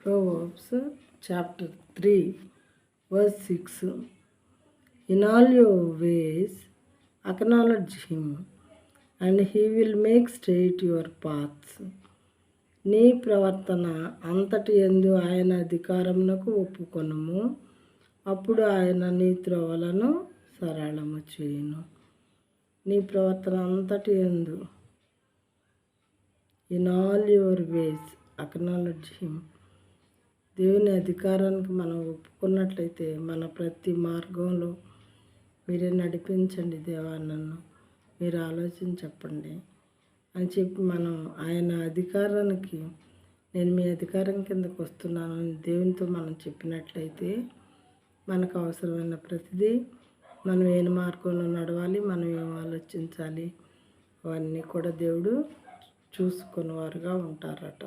Proverbs chapter 3, verse 6. In all your ways, acknowledge him, and he will make straight your paths. నీ ప్రవర్తన అంతటి యందు ఆయన అధికారమునకు ఒప్పుకొనుము, అప్పుడు ఆయన నీ త్రోవలను సరళము చేయును. నీ ప్రవర్తన అంతటి యందు, in all your ways acknowledge him. దేవుని అధికారానికి మనం ఒప్పుకున్నట్లయితే మన ప్రతి మార్గంలో మీరే నడిపించండి దేవా, నన్ను మీరు ఆలోచన చెప్పండి అని చెప్పి మనం ఆయన అధికారానికి, నేను మీ అధికారం కిందకు వస్తున్నాను అని దేవునితో మనం చెప్పినట్లయితే మనకు అవసరమైన ప్రతిదీ, మనం ఏ మార్గంలో నడవాలి, మనం ఏం ఆలోచించాలి, అవన్నీ కూడా దేవుడు చూసుకునేవారుగా ఉంటారట.